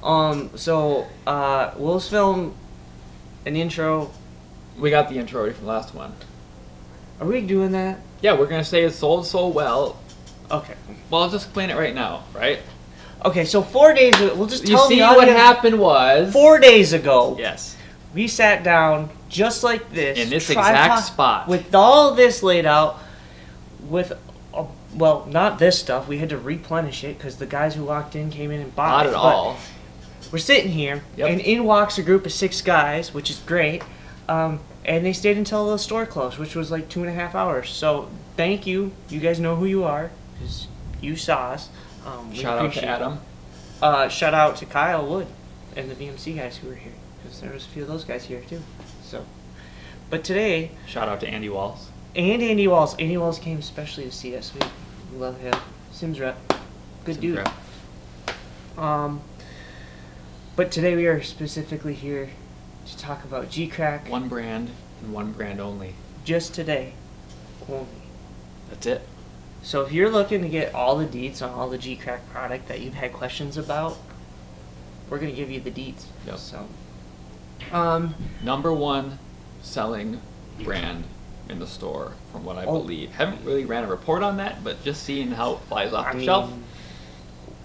We'll film an intro. We got the intro ready from the last one. Are we doing that? Yeah, we're gonna say it sold so well. Okay. Well, I'll just explain it right now, right? Okay, so 4 days ago, we'll just tell you see the what audience, happened was 4 days ago, yes, we sat down just like this. in this exact spot. With all this laid out, with, well, not this stuff. We had to replenish it because the guys who walked in came in and bought Not it. at all. We're sitting here, Yep. and in walks a group of 6 guys, which is great. And they stayed until the store closed, which was like 2.5 hours. So thank you. You guys know who you are, because you saw us. Shout out to Adam. Shout out to Kyle Wood and the VMC guys who were here, because there was a few of those guys here too. So, but today, Shout out to Andy Walls. and Andy Walls. Andy Walls came especially to see us. We love him. Sims rep, good dude. But today we are specifically here to talk about GeeCrack. One brand and one brand only. Just today, only. That's it. So if you're looking to get all the deets on all the GeeCrack product that you've had questions about, we're gonna give you the deets. Yep. So, Number one selling brand in the store, from what I believe. Haven't really ran a report on that, but just seeing how it flies off the shelf.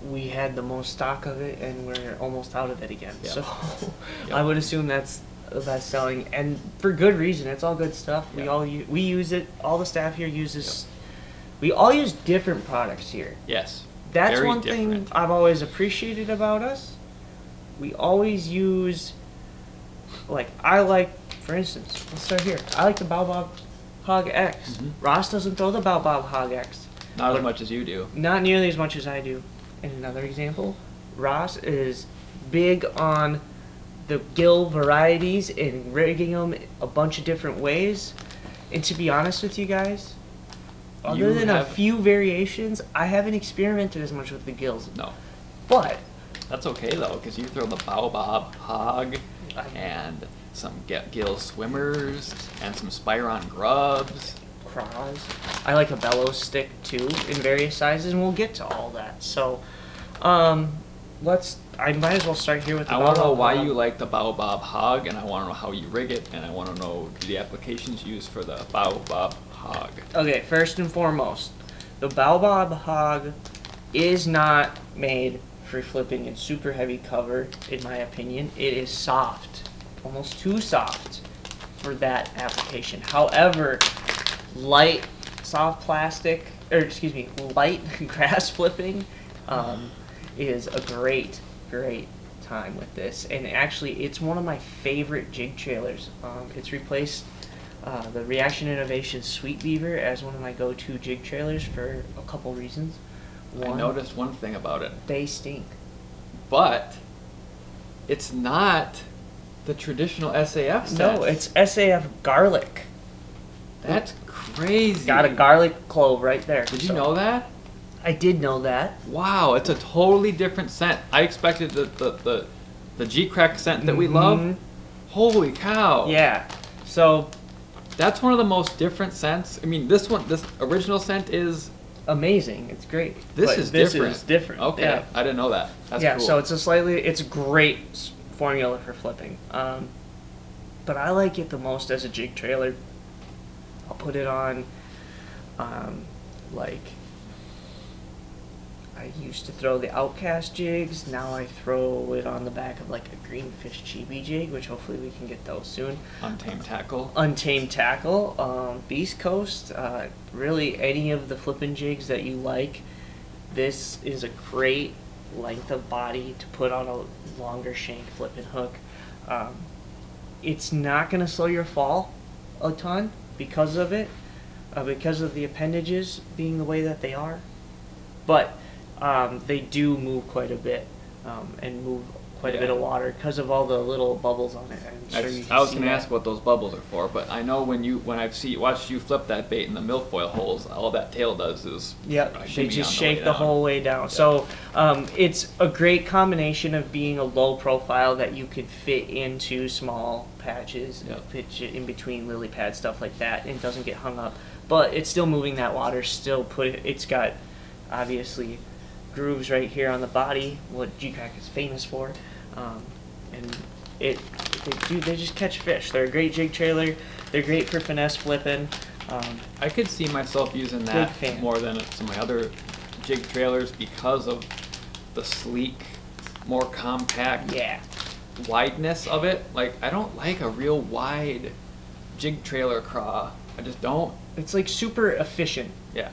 We had the most stock of it, and we're almost out of it again. Yep. So, Yep. I would assume that's the best selling, and for good reason. It's all good stuff. Yep. We use it. All the staff here uses. We all use different products here. Yes. That's Very one different. thing I've always appreciated about us. We always use, like, for instance, let's start here. I like the Baobab Hog X. Mhm. Ross doesn't throw the Baobab Hog X. Not as much as you do. Not nearly as much as I do. And another example, Ross is big on the gill varieties and rigging them a bunch of different ways. And to be honest with you guys, other than a few variations, I haven't experimented as much with the gills. No. But That's okay though, because you throw the Baobab Hog and some gill swimmers and some Spyon grubs. Craws. I like a Bellows stick too in various sizes, and we'll get to all that. So, I might as well start here with the I want to know Baobab why Hog. you like the Baobab Hog, and I want to know how you rig it, and I want to know the applications used for the Baobab Hog. Okay, first and foremost, the Baobab Hog is not made for flipping in super heavy cover, in my opinion. It is soft, almost too soft for that application. However, light soft plastic, light grass flipping is a great time with this. And actually, it's one of my favorite jig trailers. It's replaced the Reaction Innovation Sweet Beaver as one of my go-to jig trailers for a couple reasons. I noticed one thing about it, They stink. but it's not the traditional SAF set. No, it's SAF garlic. That's crazy. Got a garlic clove right there. Did you know that? I did know that. Wow, it's a totally different scent. I expected the GeeCrack scent that we love. Holy cow. Yeah. So That's one of the most different scents. I mean, this original scent is amazing. It's great. This But is this different. is different. Okay, Yeah. I didn't know that. That's Yeah, cool. so it's a great formula for flipping. But I like it the most as a jig trailer. I'll put it on, like, I used to throw the Outcast jigs. Now I throw it on the back of like a Greenfish chibi jig, which hopefully we can get those soon. Untamed Tackle. Untamed Tackle, Beast Coast, really any of the flipping jigs that you like. This is a great length of body to put on a longer shank flipping hook. It's not going to slow your fall a ton because of it, because of the appendages being the way that they are. But they do move quite a bit and move quite a bit of water because of all the little bubbles on it. I'm sure you can I was see going to that. ask what those bubbles are for, but I know when I've watched you flip that bait in the milfoil holes, all that tail does is Yep, they shimmy just on shake way the down. whole way down. So it's a great combination of being a low profile that you could fit into small patches, Yep. pitch it in between lily pad, stuff like that, and doesn't get hung up. But it's still moving that water. It's got obviously grooves right here on the body, what GeeCrack is famous for, and they just catch fish. They're a great jig trailer. They're great for finesse flipping. I could see myself using that more than some of my other jig trailers because of the sleek, more compact wideness of it. Like, I don't like a real wide jig trailer craw. I just don't. It's like super efficient. Yeah.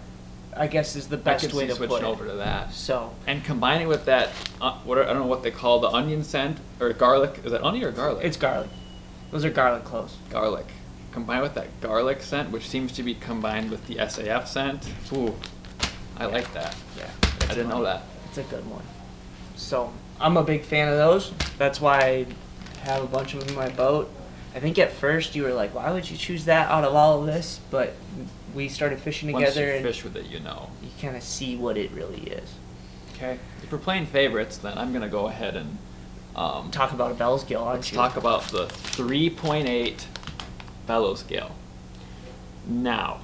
I guess is the best way to put it. Switching over to that. So. And combine it with that, I don't know what they call the onion scent, or garlic. Is that onion or garlic? It's garlic. Those are garlic cloves. Garlic. Combined with that garlic scent, which seems to be combined with the SAF scent. Ooh, I like that. Yeah. I didn't know that. It's a good one. So, I'm a big fan of those. That's why I have a bunch of them in my boat. I think at first you were like, why would you choose that out of all of this? But we started fishing together. Once you and fish with it, you know. You kind of see what it really is. Okay. If we're playing favorites, then I'm going to go ahead and talk about a Bellows Gill, let's talk about the 3.8 Bellows Gill. Now,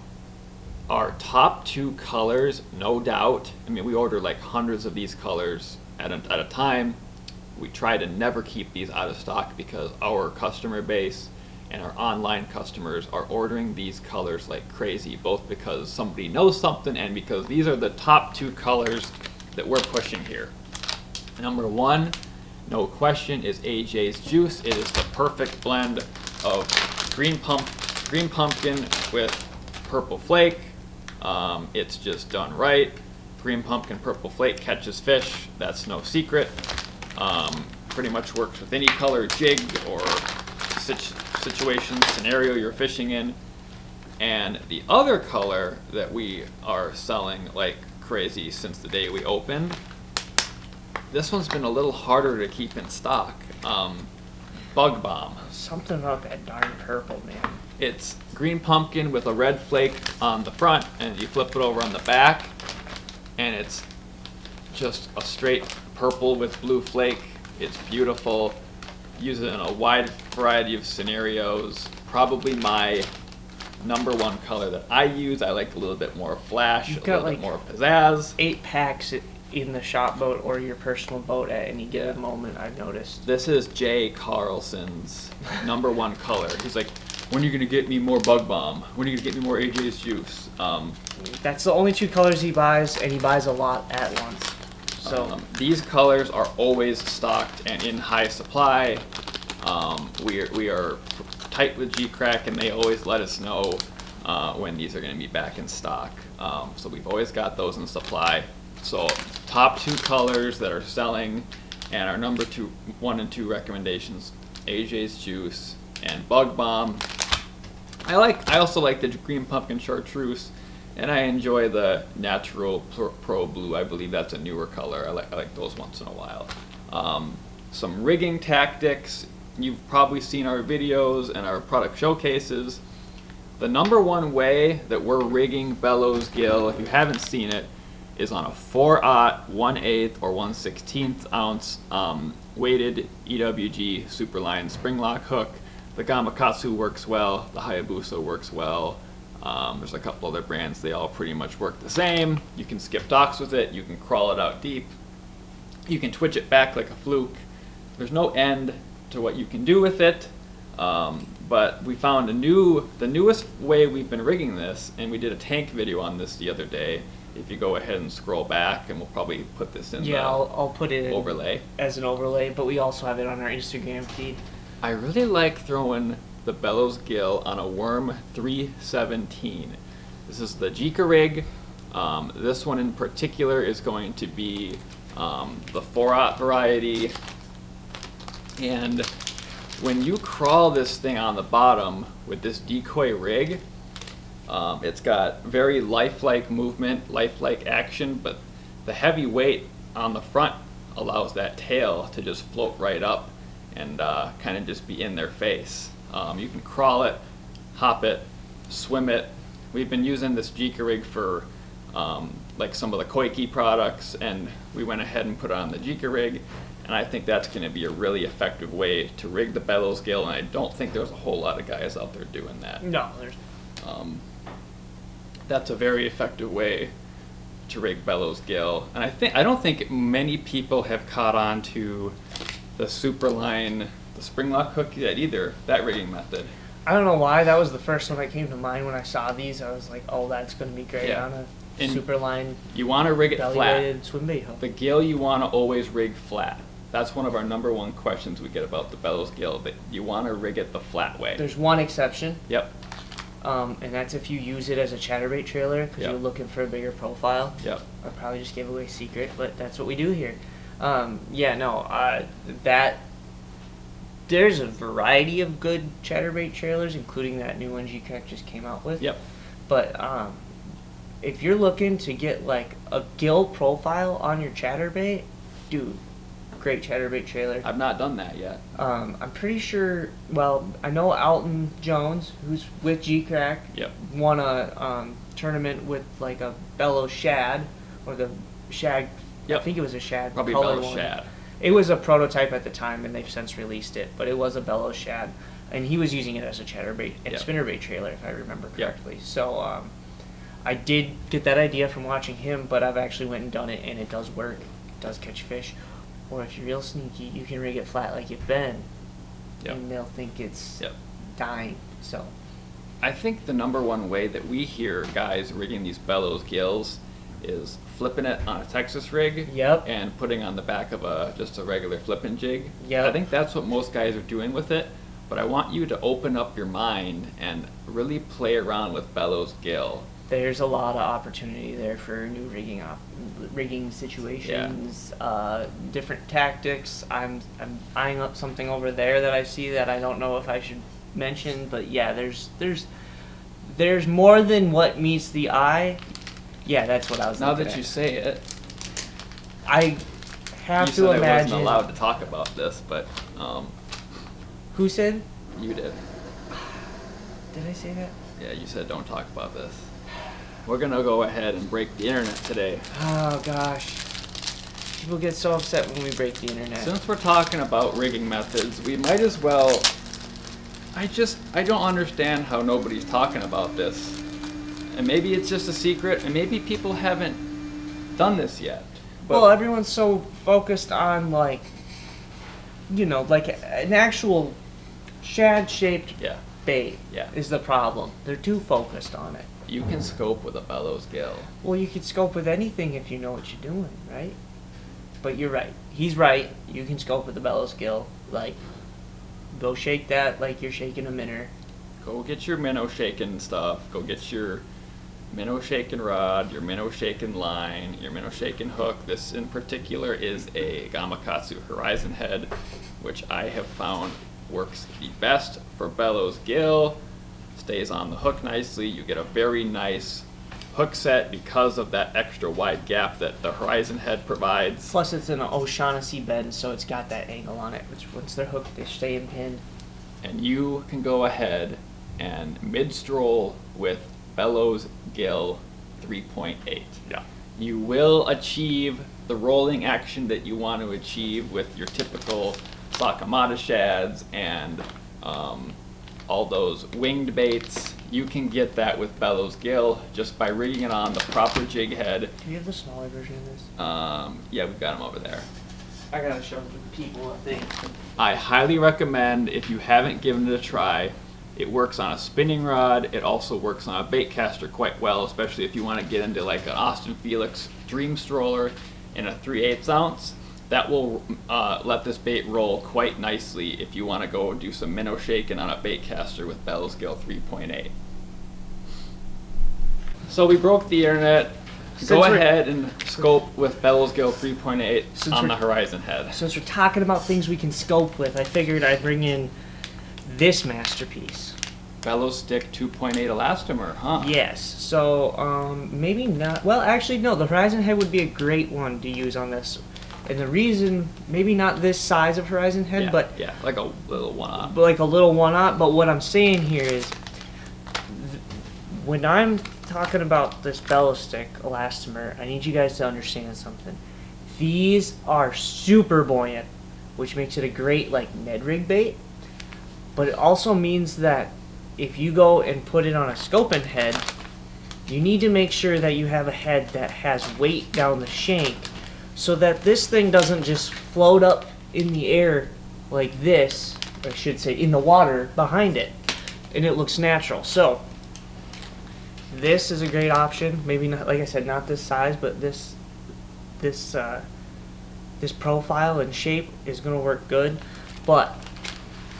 our top two colors, no doubt. I mean, we order like hundreds of these colors at a time. We try to never keep these out of stock because our customer base and our online customers are ordering these colors like crazy, both because somebody knows something and because these are the top two colors that we're pushing here. Number one, no question, is AJ's Juice. It is the perfect blend of green pumpkin with purple flake. It's just done right. Green pumpkin, purple flake catches fish. That's no secret. Pretty much works with any color jig or situation, scenario you're fishing in. And the other color that we are selling like crazy since the day we opened, this one's been a little harder to keep in stock. Bug Bomb. Something about that darn purple, man. It's green pumpkin with a red flake on the front, and you flip it over on the back, and it's just a straight purple with blue flake. It's beautiful. Use it in a wide variety of scenarios. Probably my number one color that I use. I like a little bit more flash, a little bit more pizzazz. 8 packs in the shop boat or your personal boat at any given moment, I've noticed. This is Jay Carlson's number one color. He's like, when are you going to get me more Bug Bomb? When are you going to get me more AJ's Juice? That's the only 2 colors he buys, and he buys a lot at once. So these colors are always stocked and in high supply. We are tight with GeeCrack, and they always let us know when these are going to be back in stock. So we've always got those in supply. So top 2 colors that are selling, and our number 1 and 2 recommendations: AJ's Juice and Bug Bomb. I also like the green pumpkin chartreuse, and I enjoy the natural pro blue. I believe that's a newer color. I like those once in a while. Some rigging tactics. You've probably seen our videos and our product showcases. The number one way that we're rigging Bellows Gill, if you haven't seen it, is on a 4/0, 1/8 or 1/16 ounce weighted EWG Superline spring lock hook. The Gamakatsu works well. The Hayabusa works well. There's a couple other brands. They all pretty much work the same. You can skip docks with it. You can crawl it out deep. You can twitch it back like a fluke. There's no end to what you can do with it. But we found the newest way we've been rigging this, and we did a tank video on this the other day. If you go ahead and scroll back, and we'll probably put this in I'll put it overlay. As an overlay, but we also have it on our Instagram feed. I really like throwing the Bellows Gill on a worm 317. This is the GeeCrack rig. This one in particular is going to be the 4/0 variety. And when you crawl this thing on the bottom with this decoy rig, it's got very lifelike movement, lifelike action, but the heavy weight on the front allows that tail to just float right up and kind of just be in their face. You can crawl it, hop it, swim it. We've been using this GeeCrack rig for like some of the Koiki products, and we went ahead and put it on the GeeCrack rig, and I think that's going to be a really effective way to rig the Bellows Gill, and I don't think there's a whole lot of guys out there doing that. No, there's. That's a very effective way to rig Bellows Gill, and I don't think many people have caught on to the Superline, the spring lock hook yet either. That rigging method. I don't know why that was the first one that came to mind when I saw these. I was like, oh, that's going to be great Yeah. on a And Superline you want to rig it belly flat. weighted swim bait hook. The gill you want to always rig flat. That's one of our number one questions we get about the Bellows Gill. That you want to rig it the flat way. There's one exception, Yep. and that's if you use it as a chatterbait trailer because Yep. you're looking for a bigger profile. Yep. I probably just gave away a secret, but that's what we do here. That there's a variety of good chatterbait trailers, including that new one GeeCrack just came out with. Yep. But if you're looking to get like a gill profile on your chatterbait, dude, great chatterbait trailer. I've not done that yet. I'm pretty sure. Well, I know Alton Jones, who's with GeeCrack, Yep. won a tournament with like a Bellows shad or the shad. Yep. I think it was a shad. Probably colored Bellows one. shad. It was a prototype at the time, and they've since released it. But it was a Bellows shad, and he was using it as a chatterbait and Yep. spinnerbait trailer, if I remember Yep. correctly. So I did get that idea from watching him, but I've actually went and done it, and it does work. It does catch fish. Or if you're real sneaky, you can rig it flat like you've been, Yep. and they'll think it's Yep. dying. So I think the number one way that we hear guys rigging these Bellows Gills is flipping it on a Texas rig. Yep. And putting on the back of just a regular flipping jig. Yep. I think that's what most guys are doing with it. But I want you to open up your mind and really play around with Bellows Gill. there's a lot of opportunity there for new rigging situations, different tactics. I'm eyeing up something over there that I see that I don't know if I should mention, but yeah, there's more than what meets the eye. Yeah, that's what I was. Now looking that at. you say it, I have you to said I imagine. wasn't allowed to talk about this, but Who said? you did. Did I say that? Yeah, you said don't talk about this. We're gonna go ahead and break the internet today. Oh gosh, people get so upset when we break the internet. Since we're talking about rigging methods, we might as well. I don't understand how nobody's talking about this. And maybe it's just a secret, and maybe people haven't done this yet. But Well, everyone's so focused on like an actual shad-shaped yeah, bait Yeah. is the problem. They're too focused on it. you can scope with a Bellows Gill. Well, you can scope with anything if you know what you're doing, right? But you're right. He's right. You can scope with the Bellows Gill. Like, go shake that like you're shaking a minnow. Go get your minnow shaking stuff. Go get your minnow shaking rod, your minnow shaking line, your minnow shaking hook. This in particular is a Gamakatsu Horizon head, which I have found works the best for Bellows Gill. Stays on the hook nicely. You get a very nice hook set because of that extra wide gap that the Horizon head provides. Plus, it's an O'Shaughnessy bend, so it's got that angle on it, which once they're hooked, they stay in pinned. And you can go ahead and mid-stroll with Bellows Gill 3.8. Yeah. You will achieve the rolling action that you want to achieve with your typical Sakamata shads and all those winged baits. You can get that with Bellows Gill just by rigging it on the proper jig head. Do you have the smaller version of this? Yeah, we've got them over there. I gotta show the people a thing. I highly recommend, if you haven't given it a try, it works on a spinning rod. It also works on a bait caster quite well, especially if you want to get into like an Austin Felix Dream Stroller in a 3/8 ounce. That will let this bait roll quite nicely if you want to go do some minnow shaking on a bait caster with Bellows Gill 3.8. So we broke the internet. Go ahead and scope with Bellows Gill 3.8 on the Horizon head. Since we're talking about things we can scope with, I figured I'd bring in this masterpiece. Bellows Stick 2.8 elastomer, huh? Yes. So maybe not. Well, actually, no. The Horizon head would be a great one to use on this. And the reason, maybe not this size of Horizon head, but like a little one-off. like a little one-up. But what I'm saying here is, when I'm talking about this Bellows Stick elastomer, I need you guys to understand something. These are super buoyant, which makes it a great like Ned rig bait. But it also means that if you go and put it on a scoping head, you need to make sure that you have a head that has weight down the shank so that this thing doesn't just float up in the air like this, or I should say in the water behind it, and it looks natural. So this is a great option. Maybe not, like I said, not this size, but this profile and shape is going to work good. But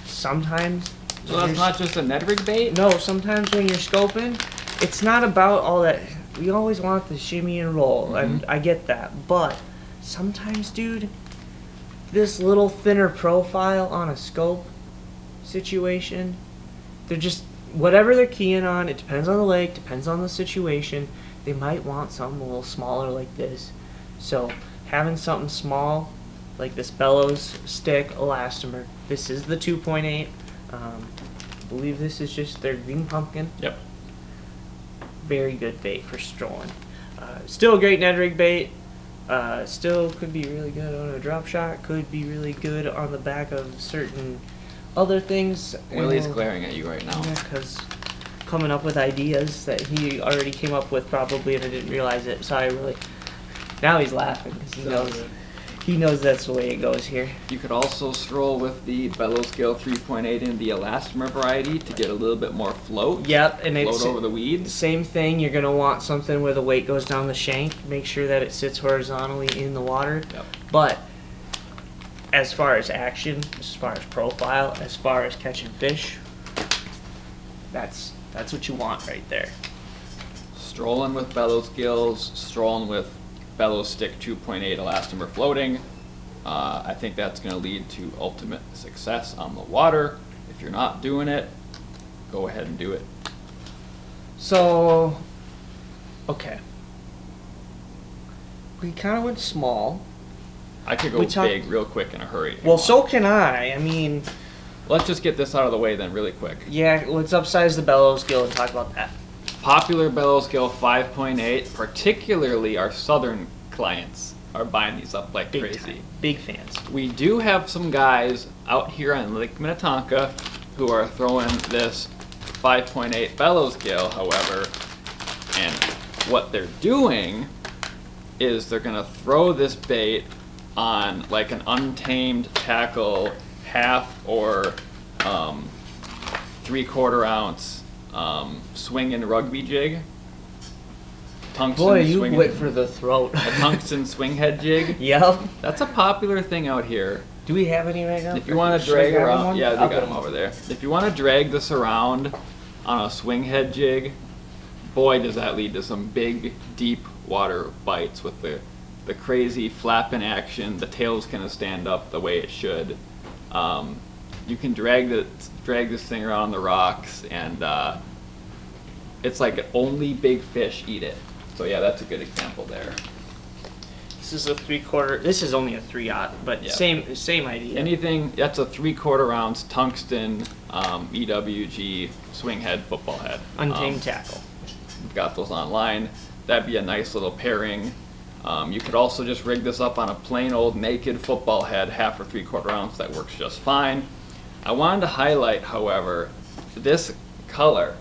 sometimes, So that's not just a Ned rig bait? no, sometimes when you're scoping, it's not about all that. We always want the shimmy and roll, and I get that. But sometimes, dude, this little thinner profile on a scope situation, they're just, whatever they're keying on, it depends on the lake, depends on the situation. They might want something a little smaller like this. So having something small like this Bellows stick elastomer, this is the 2.8. I believe this is just their green pumpkin. Yep. Very good bait for strolling. Still a great Ned rig bait. Still could be really good on a drop shot. Could be really good on the back of certain other things. Willie's glaring at you right now. Yeah, because coming up with ideas that he already came up with probably, and I didn't realize it. Sorry, Willie. Now he's laughing because he knows that's the way it goes here. You could also stroll with the Bellows Gill 3.8 in the elastomer variety to get a little bit more float. Yep, and Float it's over the weeds. same thing. You're gonna want something where the weight goes down the shank. Make sure that it sits horizontally in the water. Yep. But as far as action, as far as profile, as far as catching fish, that's what you want right there. Strolling with Bellows Gills, strolling with Bellows Stick 2.8 elastomer floating. I think that's going to lead to ultimate success on the water. If you're not doing it, go ahead and do it. So, okay. We kind of went small. I could go big real quick in a hurry. Well, so can I. I mean, let's just get this out of the way then really quick. yeah, let's upsize the Bellows Gill and talk about that. Popular Bellows Gill 5.8, particularly our southern clients, are buying these up like Big crazy. time. Big fans. We do have some guys out here on Lake Minnetonka who are throwing this 5.8 Bellows Gill, however, and what they're doing is they're gonna throw this bait on like an untamed tackle, half or 3/4 ounce swinging rugby jig. Tungsten Boy, you swinging- went for the throat. a tungsten swing head jig. Yep. That's a popular thing out here. Do we have any right now? If you want to Should I drag grab around, one? yeah, they I'll got get them one. over there. If you want to drag this around on a swing head jig, boy, does that lead to some big, deep water bites with the crazy flapping action. The tail's gonna stand up the way it should. You can drag this thing around the rocks, and it's like only big fish eat it. So yeah, that's a good example there. This is a 3/4. This is only a 3/0, but Yeah. same idea. Anything that's a 3/4 ounce tungsten EWG swing head football head. Untamed tackle. We've got those online. That'd be a nice little pairing. You could also just rig this up on a plain old naked football head, half or 3/4 ounce. That works just fine. I wanted to highlight, however, this color.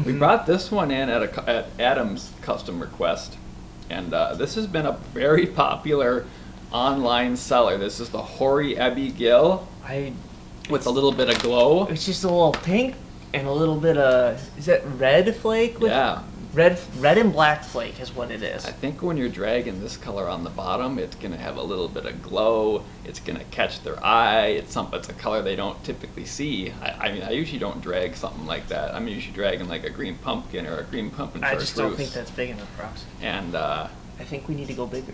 We brought this one in at Adam's custom request, and this has been a very popular online seller. This is the Hoary Ebby Gill with a little bit of glow. It's just a little pink and a little bit of, is that red flake? Yeah. Red and black flake is what it is. I think when you're dragging this color on the bottom, it's gonna have a little bit of glow. It's gonna catch their eye. It's a color they don't typically see. I mean, I usually don't drag something like that. I'm usually dragging like a green pumpkin or a green pumpkin I chartreuse. just don't think that's big enough for us. And I think we need to go bigger.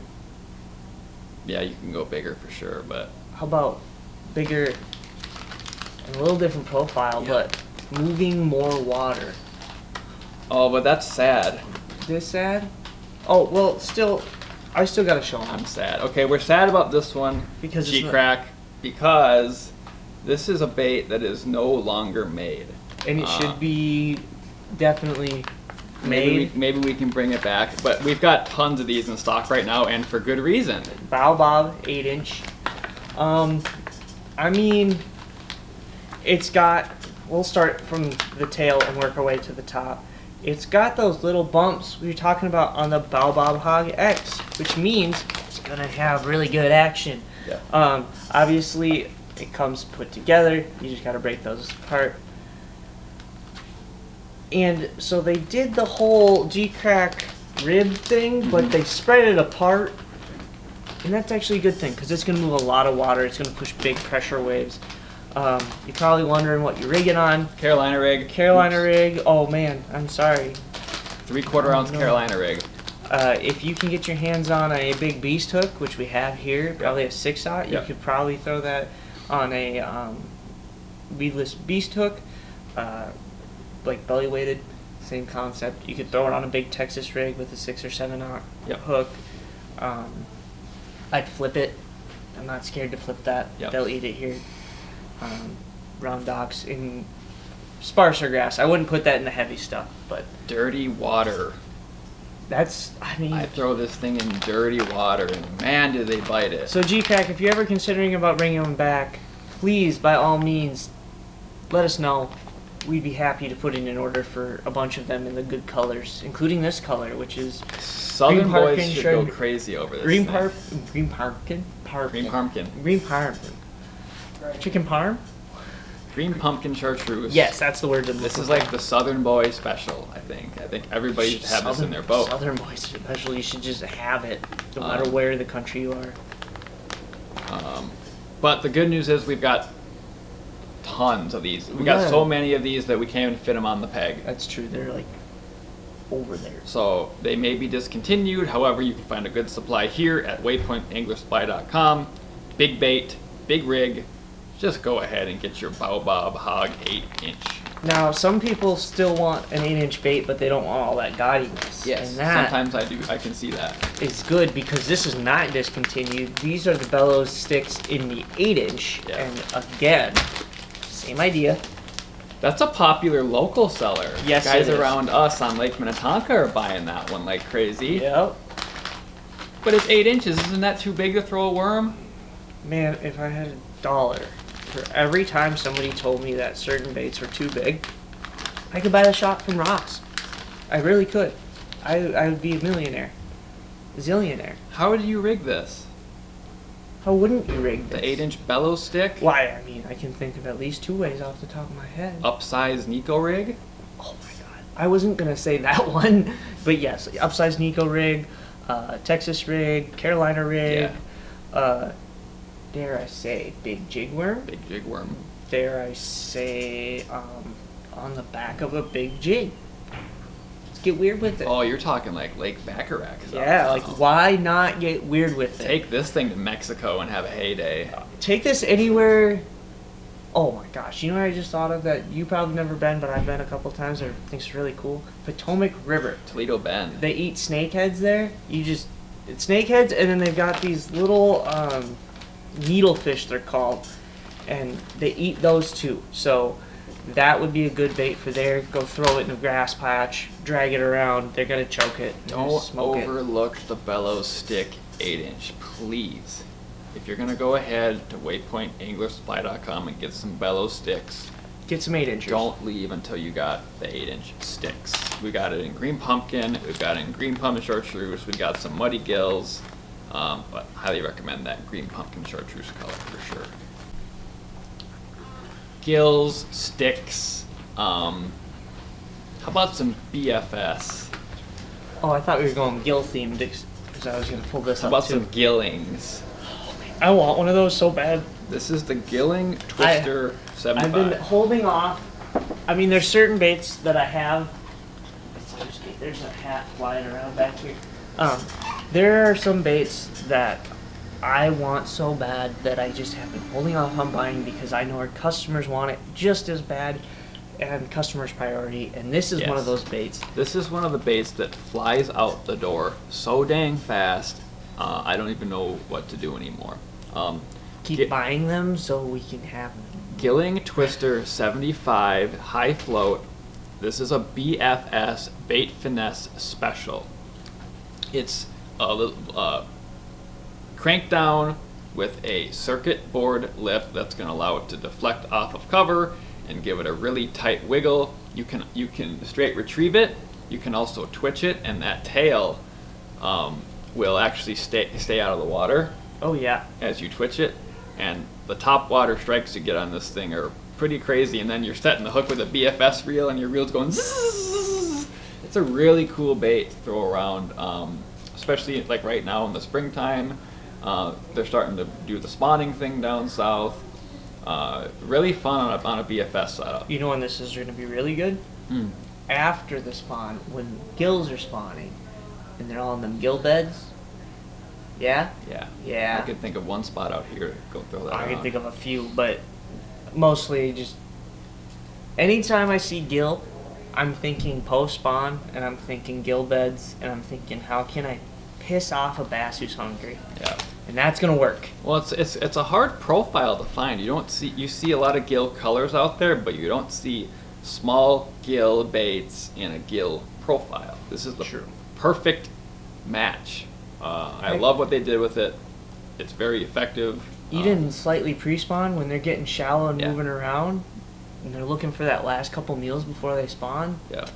yeah, you can go bigger for sure, but How about bigger and a little different profile, but moving more water? oh, but that's sad. This sad? Oh, well, I still gotta show them. I'm sad. Okay, we're sad about this one, Because it's not- GeeCrack, because this is a bait that is no longer made. And it should be definitely made. Maybe we can bring it back, but we've got tons of these in stock right now, and for good reason. Baobab 8-inch. I mean, it's got. We'll start from the tail and work our way to the top. It's got those little bumps we were talking about on the Baobab Hog X, which means it's gonna have really good action. Yeah. Obviously, it comes put together. You just gotta break those apart. And so they did the whole GeeCrack rib thing, but they spread it apart. And that's actually a good thing, because it's going to move a lot of water. It's going to push big pressure waves. You're probably wondering what you're rigging on. Carolina rig. Carolina rig. Oh, man. I'm sorry. 3/4 ounce Carolina rig. If you can get your hands on a big beast hook, which we have here, probably a 6/0, you could probably throw that on a weedless beast hook, like belly weighted. Same concept. You could throw it on a big Texas rig with a 6 or 7/0 hook. I'd flip it. I'm not scared to flip that. They'll eat it here. Round docks in sparser grass. I wouldn't put that in the heavy stuff, but Dirty water. that's, I mean. I throw this thing in dirty water, and man, do they bite it. So GeeCrack, if you're ever considering about bringing them back, please, by all means, let us know. We'd be happy to put in an order for a bunch of them in the good colors, including this color, which is Southern green boys pumpkin should shade- go crazy over this green thing. green pumpkin, Green pumpkin. green parm, chicken parm. Green pumpkin chartreuse. Yes, that's the word. This is like the Southern boy special, I think. I think everybody should have this in their boat. Southern boys special. You should just have it, no matter where the country you are. But the good news is we've got tons of these. We got so many of these that we can't even fit them on the peg. That's true. They're like over there. So they may be discontinued. However, you can find a good supply here at waypointanglersupply.com. Big bait, big rig. Just go ahead and get your Baobab Hog 8-inch. Now, some people still want an 8-inch bait, but they don't want all that gaudiness. Yes, and that sometimes I do. I can see that. is good because this is not discontinued. These are the Bellows sticks in the 8-inch, Yeah. and again, same idea. That's a popular local seller. Yes, Guys it is. around us on Lake Minnetonka are buying that one like crazy. Yep. But it's 8 inches. Isn't that too big to throw a worm? Man, if I had $1 for every time somebody told me that certain baits were too big, I could buy the shop from Ross. I really could. I would be a millionaire. A zillionaire. How would you rig this? How wouldn't you rig this? The 8-inch Bellows stick? Why, I mean, I can think of at least 2 ways off the top of my head. Upsize Nico rig? Oh my god. I wasn't going to say that one, but yes, upsized Nico rig, Texas rig, Carolina rig, dare I say, big jig worm? Big jig worm. Dare I say, on the back of a big jig. Let's get weird with it. Oh, you're talking like Lake Bacharach. Yeah, like why not get weird with it? Take this thing to Mexico and have a heyday. Take this anywhere. Oh my gosh, you know what I just thought of that you probably never been, but I've been a couple times. I think it's really cool. Potomac River. Toledo Bend. They eat snakeheads there. It's snakeheads, and then they've got these little needlefish, they're called, and they eat those too. So that would be a good bait for there. Go throw it in a grass patch, drag it around. They're gonna choke it. Don't smoke it. overlook the Bellows stick 8-inch, please. If you're gonna go ahead to waypointanglersupply.com and get some Bellows sticks, Get some 8-inchers. don't leave until you got the 8-inch sticks. We got it in green pumpkin, we've got it in green pumpkin chartreuse, we got some muddy gills, but highly recommend that green pumpkin chartreuse color for sure. Gills, sticks, how about some BFS? Oh, I thought we were going gill themed because I was gonna pull this How up about too. some Gillings? I want one of those so bad. This is the Gilling Twister 75. I've been holding off. I mean, there's certain baits that I have. There's a hat flying around back here. There are some baits that I want so bad that I just have been holding off on buying because I know our customers want it just as bad, and customers' priority. And this is one of those baits. This is one of the baits that flies out the door so dang fast, I don't even know what to do anymore. Keep buying them so we can have them. Gilling Twister 75 high float. This is a BFS bait finesse special. It's a little crank down with a circuit board lip that's going to allow it to deflect off of cover and give it a really tight wiggle. You can straight retrieve it, you can also twitch it, and that tail will actually stay out of the water Oh yeah. as you twitch it. And the top water strikes you get on this thing are pretty crazy, and then you're setting the hook with a BFS reel, and your reel's going zzz. It's a really cool bait to throw around, especially like right now in the springtime. They're starting to do the spawning thing down south. Really fun on a BFS setup. You know when this is going to be really good? After the spawn, when gills are spawning, and they're all in them gill beds. Yeah? Yeah. Yeah. I could think of one spot out here to go throw that I can on. think of a few, but mostly just anytime I see gill, I'm thinking post spawn, and I'm thinking gill beds, and I'm thinking how can I piss off a bass who's hungry? Yeah. And that's gonna work. Well, it's a hard profile to find. You see a lot of gill colors out there, but you don't see small gill baits in a gill profile. This is the perfect match. I love what they did with it. It's very effective. Even slightly pre-spawn, when they're getting shallow and Yeah. moving around, and they're looking for that last couple meals before they spawn, Yeah.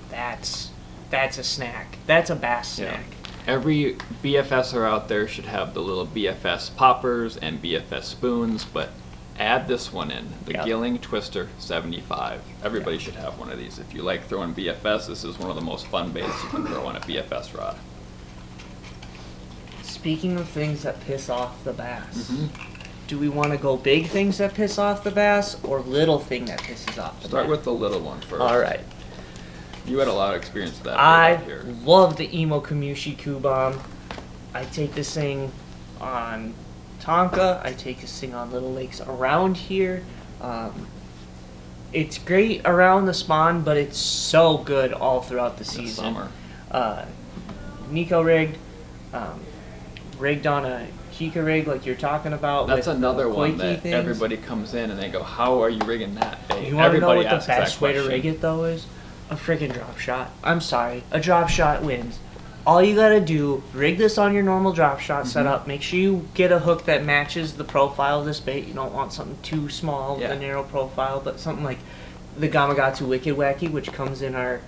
that's a snack. That's a bass Yeah. snack. Every BFSer out there should have the little BFS poppers and BFS spoons, but add this one in, the Yep. Gilling Twister 75. Everybody should have one of these. If you like throwing BFS, this is one of the most fun baits you can throw on a BFS rod. Speaking of things that piss off the bass, Mm-hmm. do we want to go big things that piss off the bass or little thing that pisses off the Start bass? with the little one first. All right. You had a lot of experience with that bait I out here. love the Emo Kushi Coup Bomb. I take this thing on Tonka. I take this thing on little lakes around here. It's great around the spawn, but it's so good all throughout the season. Summer. Nico rigged, rigged on a Chica rig like you're talking about. That's with another one quakey that things. everybody comes in and they go, "How are you rigging that bait?" You want to know Everybody what the asks that best way to question. rig it though is? A freaking drop shot. I'm sorry, a drop shot wins. All you gotta do, rig this on your normal drop shot setup. Make sure you get a hook that matches the profile of this bait. You don't want something too small with Yeah. a narrow profile, but something like the Gamakatsu Wicked Wacky, which comes in our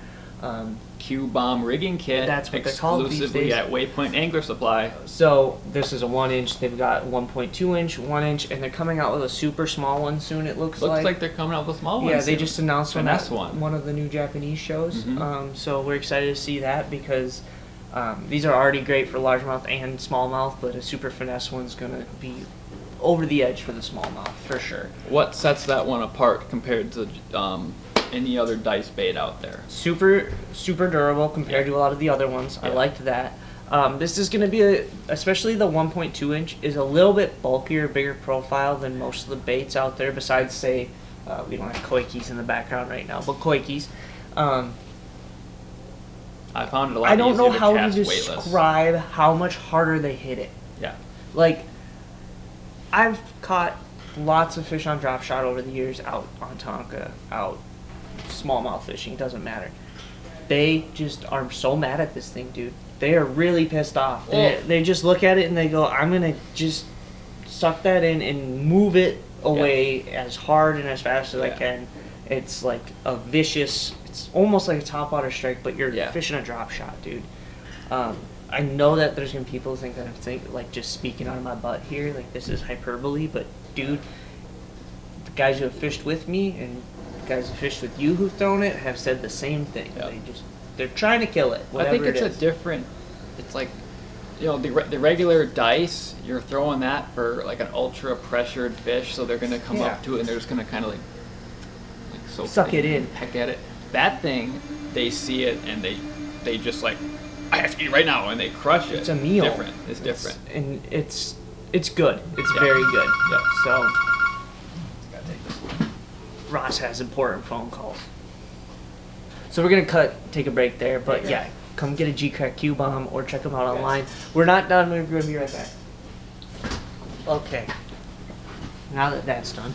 Q-bomb rigging kit. That's what they're called these exclusively days. at Waypoint Angler Supply. So this is a 1 inch. They've got 1.2 inch, 1 inch, and they're coming out with a super small one soon. It looks Looks like they're coming out with small ones. Yeah, they soon. just announced one Finesse at one. one of the new Japanese shows. Mhm. So we're excited to see that because these are already great for largemouth and smallmouth, but a super finesse one's gonna be over the edge for the smallmouth for sure. What sets that one apart compared to any other dice bait out there? Super durable compared to a lot of the other ones. I Yeah. liked that. This is going to be, especially the 1.2 inch, is a little bit bulkier, bigger profile than most of the baits out there. Besides, say, we don't have koikis in the background right now, but koikis. I found it a lot I don't easier know to how to cast weightless. describe how much harder they hit it. Yeah. Like, I've caught lots of fish on drop shot over the years, out on Tonka, out smallmouth fishing, doesn't matter. They just are so mad at this thing, dude. They are really pissed off. They just look at it and they go, I'm going to just suck that in and move it away as hard and as fast as I can. It's like a vicious, it's almost like a topwater strike, but you're fishing a drop shot, dude. I know that there's going to be people who think that I'm like just speaking out of my butt here, like this is hyperbole, but dude, the guys who have fished with me and the guys who fished with you who've thrown it have said the same thing. Yep. They're trying to kill it. I think Whatever it's it a is. different. It's like, you know, the regular dice. You're throwing that for like an ultra pressured fish, so they're gonna come up to it and they're just gonna kind of like so Suck it in. peck at it. That thing, they see it and they just like, I have to eat right now, and they crush it. It's a meal. Different. It's different. And it's good. It's very good. Yeah. So Ross has important phone calls. So we're gonna take a break there, but yeah, come get a GeeCrack Q-bomb or check them out online. We're not done. We're gonna be right back. Okay. Now that that's done,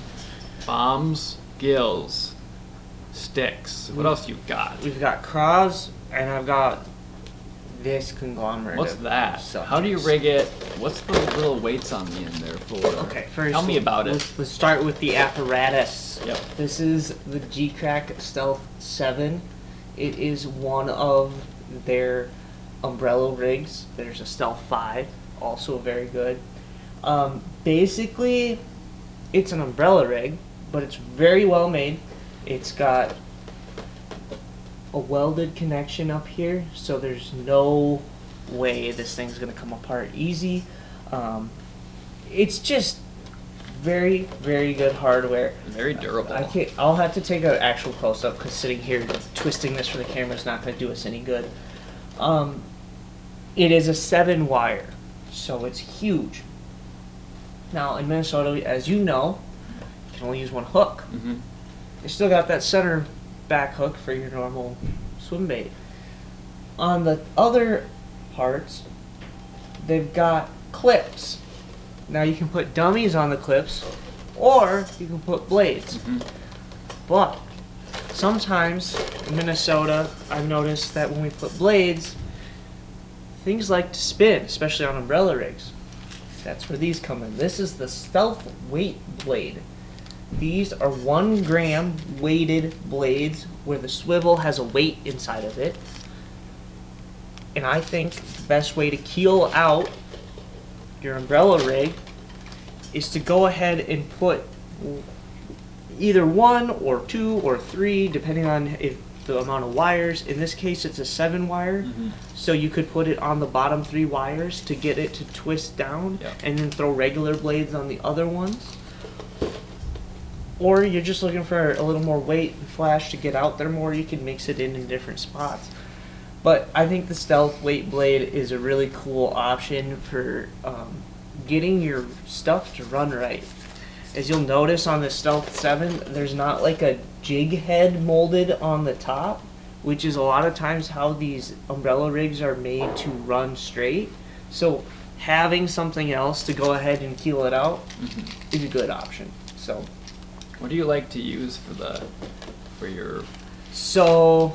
Bombs, gills, sticks. What else you got? we've got craws, and I've got this conglomerate. What's of that? subjects. How do you rig it? What's the little weights on the end there for? Okay, first Tell me about it. Let's start with the apparatus. Yep. This is the GeeCrack Stealth 7. It is one of their umbrella rigs. There's a Stealth 5, also very good. Basically, it's an umbrella rig, but it's very well made. It's got a welded connection up here, so there's no way this thing's gonna come apart easy. It's just very, very good hardware. Very durable. I'll have to take an actual close up because sitting here twisting this for the camera is not gonna do us any good. It is a 7-wire, so it's huge. Now in Minnesota, as you know, you can only use one hook. Mm-hmm. You still got that center back hook for your normal swim bait. On the other parts, they've got clips. Now you can put dummies on the clips, or you can put blades. Mm-hmm. But sometimes in Minnesota, I've noticed that when we put blades, things like to spin, especially on umbrella rigs. That's where these come in. This is the Stealth weight blade. These are 1 gram weighted blades where the swivel has a weight inside of it. And I think the best way to keel out your umbrella rig is to go ahead and put either 1 or 2 or 3, depending on the amount of wires. In this case, it's a 7-wire, Mm-hmm. so you could put it on the bottom 3 wires to get it to twist down, Yep. and then throw regular blades on the other ones. Or you're just looking for a little more weight and flash to get out there more, you can mix it in different spots. But I think the Stealth weight blade is a really cool option for getting your stuff to run right. As you'll notice on the Stealth 7, there's not like a jig head molded on the top, which is a lot of times how these umbrella rigs are made to run straight. So having something else to go ahead and keel it out is a good option. So What do you like to use for your? So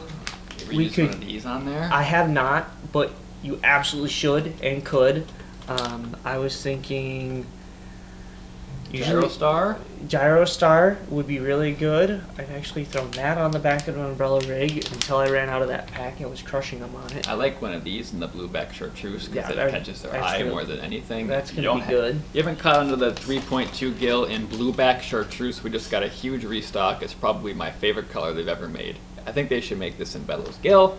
We we use could. one of these on there. I have not, but you absolutely should and could. I was thinking. Gyrostar. Gyrostar would be really good. I've actually thrown that on the back of an umbrella rig until I ran out of that pack and was crushing them on it. I like one of these in the blueback chartreuse because Yeah, it catches their eye more than anything. That's You gonna don't be good. You haven't caught under the 3.2 gill in blueback chartreuse. We just got a huge restock. It's probably my favorite color they've ever made. I think they should make this in Bellows Gill,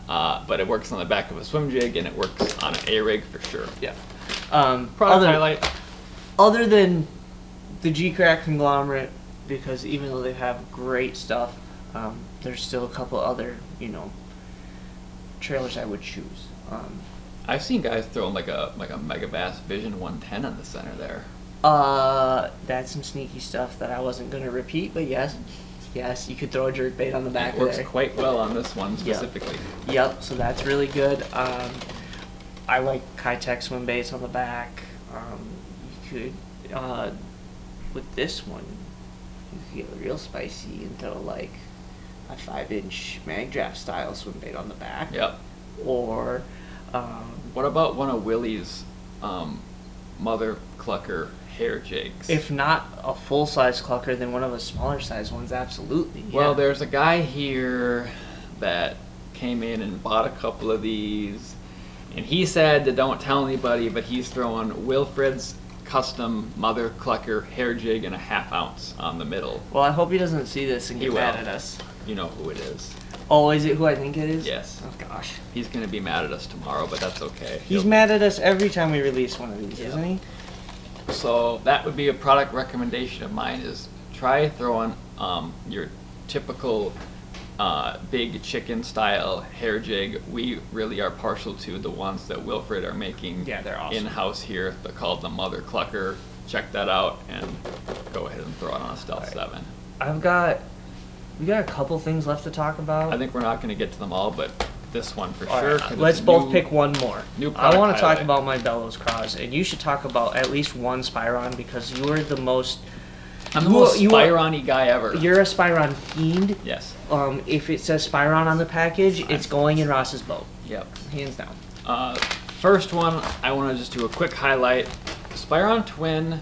but it works on the back of a swim jig and it works on an A rig for sure. Yeah. Product highlight. Other than the GeeCrack conglomerate, because even though they have great stuff, there's still a couple other, trailers I would choose. I've seen guys throwing like a Mega Bass Vision 110 on the center there. That's some sneaky stuff that I wasn't gonna repeat, but yes, you could throw a jerk bait on the back It works there. quite well on this one specifically. Yep, so that's really good. I like Kitech swim baits on the back. You could, with this one, you could get real spicy and throw like a 5-inch mag draft style swim bait on the back. Yep. Or, What about one of Willie's mother clucker hair jigs? if not a full size clucker, then one of the smaller size ones, absolutely. Well, yeah. there's a guy here that came in and bought a couple of these, and he said that don't tell anybody, but he's throwing Wilfred's custom mother clucker hair jig in a 1/2 ounce on the middle. Well, I hope he doesn't see this and He get mad will. at us. You know who it is. Oh, is it who I think it is? Yes. Oh, gosh. He's gonna be mad at us tomorrow, but that's okay. He's mad at us every time we release one of these, Yeah. isn't he? So that would be a product recommendation of mine is try throwing your typical big chicken style hair jig. We really are partial to the ones that Wilfred are making Yeah, they're awesome. in-house here. They're called the Mother Clucker. Check that out and go ahead and throw it on a Stealth 7. We got a couple things left to talk about. I think we're not going to get to them all, but this one for All sure. right, 'cause let's it's both new- pick one more. new I product want to talk highlight. about my Bellows Craws, and you should talk about at least one Spyron because you're the most. I'm the you- most you- Spyron-y guy ever. You're a Spyron fiend. Yes. If it says Spyron on the package, it's going in Ross's boat, Yep. hands down. First one, I want to just do a quick highlight. Spyron Twin,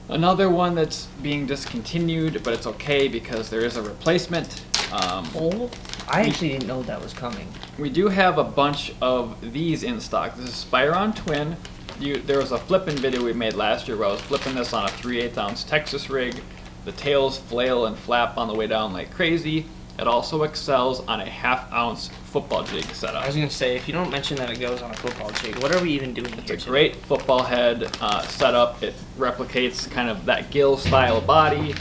another one that's being discontinued, but it's okay because there is a replacement. Oh, I actually didn't know that was coming. We do have a bunch of these in stock. This is Spyon Twin. There was a flipping video we made last year where I was flipping this on a 3/8 ounce Texas rig. The tails flail and flap on the way down like crazy. It also excels on a 1/2 ounce football jig setup. I was gonna say, if you don't mention that it goes on a football jig, what are we even doing here? It's a great football head setup. It replicates kind of that gill style body.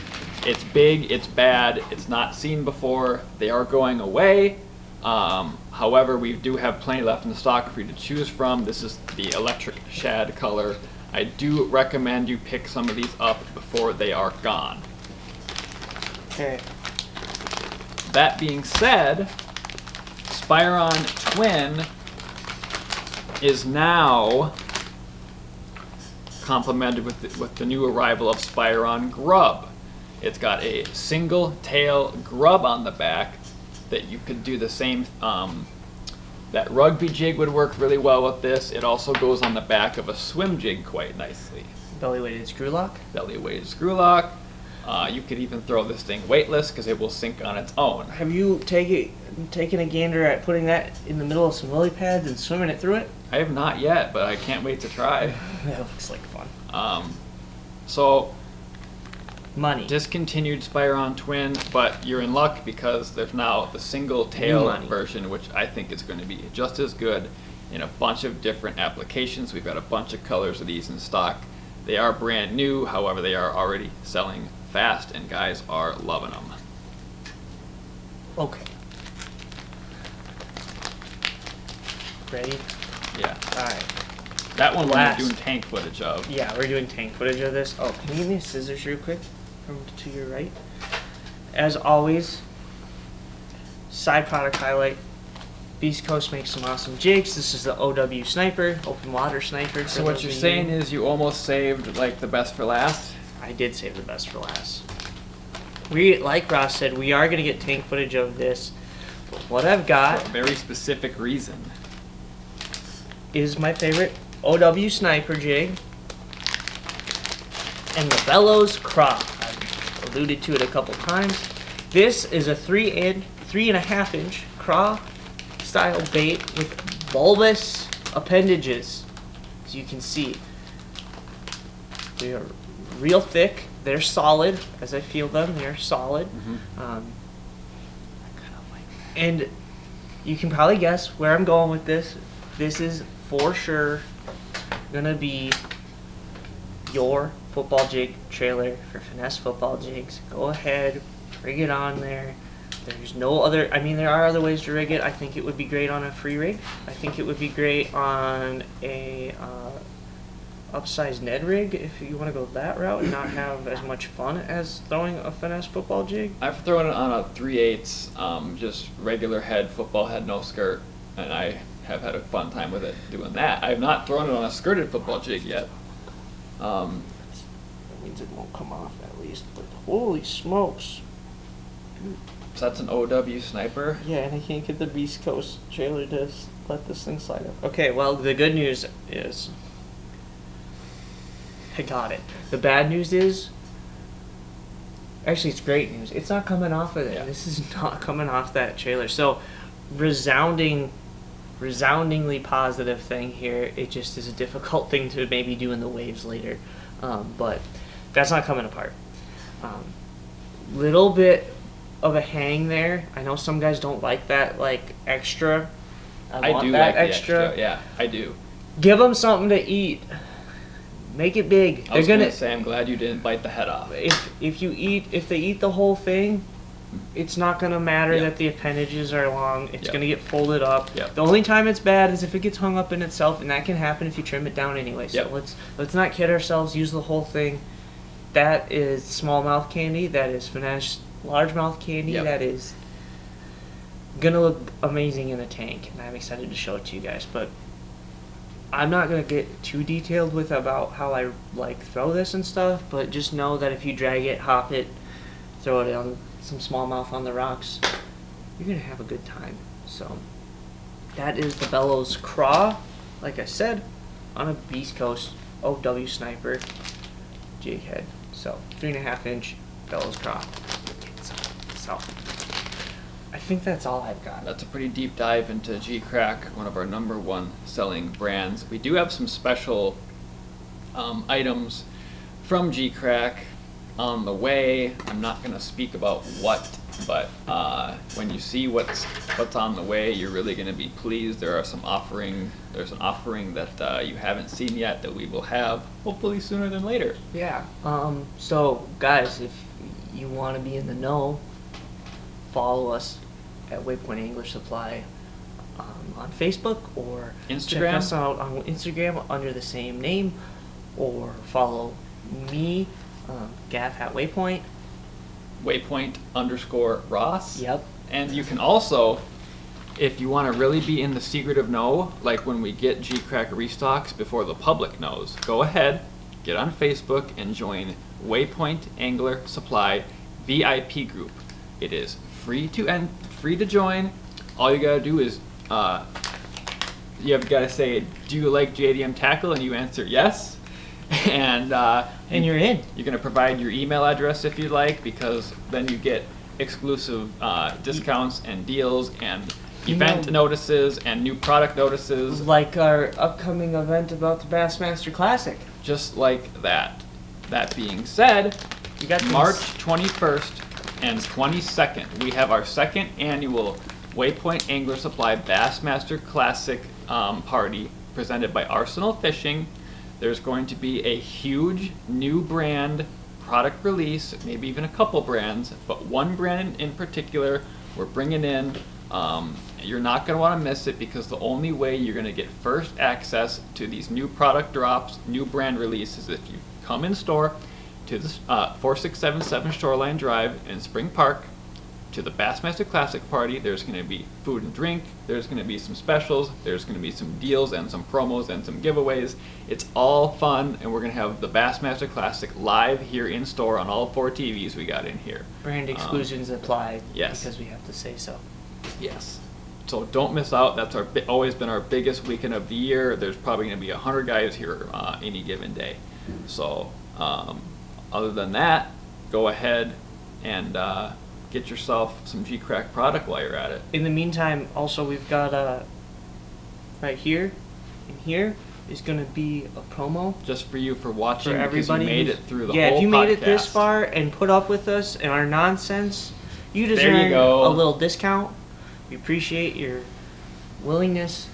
It's big, it's bad, it's not seen before. They are going away. However, we do have plenty left in the stock for you to choose from. This is the electric shad color. I do recommend you pick some of these up before they are gone. Okay. That being said, Spyon Twin is now complemented with the new arrival of Spyon Grub. It's got a single tail grub on the back that you could do the same. That rugby jig would work really well with this. It also goes on the back of a swim jig quite nicely. Belly weighted screw lock. Belly weighted screw lock. You could even throw this thing weightless because it will sink on its own. Have you taken a gander at putting that in the middle of some lily pads and swimming it through it? I have not yet, but I can't wait to try. That looks like fun. So Money. discontinued Spyon Twin, but you're in luck because there's now the single tail version, which I think is going to be just as good in a bunch of different applications. We've got a bunch of colors of these in stock. They are brand new, however, they are already selling fast, and guys are loving them. Okay. Ready? Yeah. Alright. That one we're Last. doing tank footage of. Yeah, we're doing tank footage of this. Oh, can you give me a scissors real quick? From to your right. As always, side product highlight. Beast Coast makes some awesome jigs. This is the OW Sniper, open water sniper. So what you're saying is you almost saved like the best for last? I did save the best for last. We, like Ross said, we are going to get tank footage of this. But what I've got For a very specific reason. is my favorite OW Sniper jig and the Bellows Craw. I've alluded to it a couple times. This is a 3.5 inch craw style bait with bulbous appendages, as you can see. They are real thick. They're solid, as I feel them. They're solid. And you can probably guess where I'm going with this. This is for sure gonna be your football jig trailer for finesse football jigs. Go ahead, rig it on there. There's no other, I mean, there are other ways to rig it. I think it would be great on a free rig. I think it would be great on a upsized Ned rig if you want to go that route and not have as much fun as throwing a finesse football jig. I've thrown it on a 3/8, just regular head, football head, no skirt, and I have had a fun time with it doing that. I have not thrown it on a skirted football jig yet. That means it won't come off at least, but holy smokes. So that's an OW Sniper. Yeah, and I can't get the Beast Coast trailer to let this thing slide up. Okay, well, the good news is I got it. The bad news is, actually, it's great news. It's not coming off of it. Yeah. This is not coming off that trailer. So, resoundingly positive thing here. It just is a difficult thing to maybe do in the waves later. But that's not coming apart. Little bit of a hang there. I know some guys don't like that, like, extra. I want do that like the extra. Yeah, I do. Give them something to eat. Make it big. I was gonna say, I'm glad you didn't bite the head off. If they eat the whole thing, it's not gonna matter Yep. that the appendages are long. It's Yep. gonna get folded up. Yep. The only time it's bad is if it gets hung up in itself, and that can happen if you trim it down anyway. So Yep. let's not kid ourselves. Use the whole thing. That is smallmouth candy. That is finesse largemouth candy. Yep. That is gonna look amazing in a tank, and I'm excited to show it to you guys. But I'm not gonna get too detailed with about how I like throw this and stuff, but just know that if you drag it, hop it, throw it on some smallmouth on the rocks, you're gonna have a good time. So that is the Bellows Craw, like I said, on a Beast Coast OW Sniper jig head. So 3.5 inch Bellows Craw. So think that's all I've got. That's a pretty deep dive into GeeCrack, one of our #1 selling brands. We do have some special items from GeeCrack on the way. I'm not going to speak about what, but when you see what's on the way, you're really going to be pleased. There's an offering that you haven't seen yet that we will have hopefully sooner than later. Yeah. So guys, if you want to be in the know, follow us at Waypoint Angler Supply on Facebook, or Instagram. check us out on Instagram under the same name, or follow me, Gaff at Waypoint. Waypoint_Ross. Yep. And you can also, if you want to really be in the secretive know, like when we get GeeCrack restocks before the public knows, go ahead, get on Facebook, and join Waypoint Angler Supply VIP group. It is free to join. All you gotta do is you have gotta say, do you like JDM tackle, and you answer yes, and you're in. You're gonna provide your email address if you'd like, because then you get exclusive discounts and deals and event notices and new product notices, Like our upcoming event about the Bassmaster Classic. just like that. That being said, You got March 21st and 22nd, we have our second annual Waypoint Angler Supply Bassmaster Classic party presented by Arsenal Fishing. There's going to be a huge new brand product release, maybe even a couple brands, but one brand in particular we're bringing in. You're not going to want to miss it, because the only way you're going to get first access to these new product drops, new brand releases, if you come in store to the 4677 Shoreline Drive in Spring Park to the Bassmaster Classic party. There's going to be food and drink, there's going to be some specials, there's going to be some deals and some promos and some giveaways. It's all fun, and we're going to have the Bassmaster Classic live here in store on all 4 TVs we got in here. Brand exclusions apply. yes. Because we have to say so. Yes. So don't miss out. That's always been our biggest weekend of the year. There's probably going to be 100 guys here any given day. So other than that, go ahead and get yourself some GeeCrack product while you're at it. In the meantime, also we've got right here and here is going to be a promo Just for you for watching, for because everybody. you made it who's- through the yeah, whole if you made it this podcast. far and put up with us and our nonsense, you There deserve you go. a little discount. We appreciate your willingness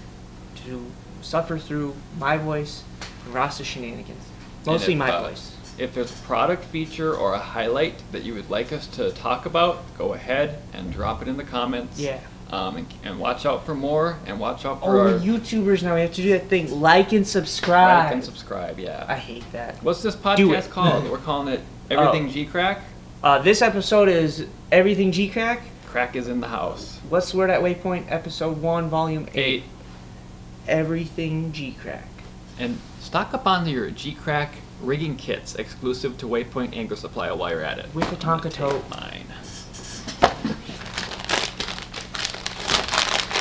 to suffer through my voice and Ross's shenanigans. Mostly And if, my voice. If there's a product feature or a highlight that you would like us to talk about, go ahead and drop it in the comments. Yeah. And watch out for more, and watch out for Oh, our YouTubers now, we have to do that thing. Like and subscribe. like and subscribe. Yeah. I hate that. What's this Do podcast it. called? We're calling it Everything GeeCrack. This episode is Everything GeeCrack. Crack is in the house. What's the word at Waypoint? Episode 1, Volume 8. 8. Everything GeeCrack. And stock up on your GeeCrack rigging kits exclusive to Waypoint Angler Supply while you're at it. With the I'm gonna Tonka tote. take mine.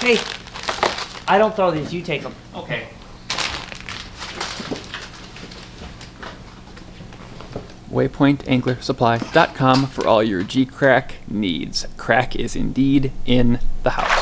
Hey, I don't throw these. You take them. Okay. Waypointanglersupply.com for all your GeeCrack needs. Crack is indeed in the house.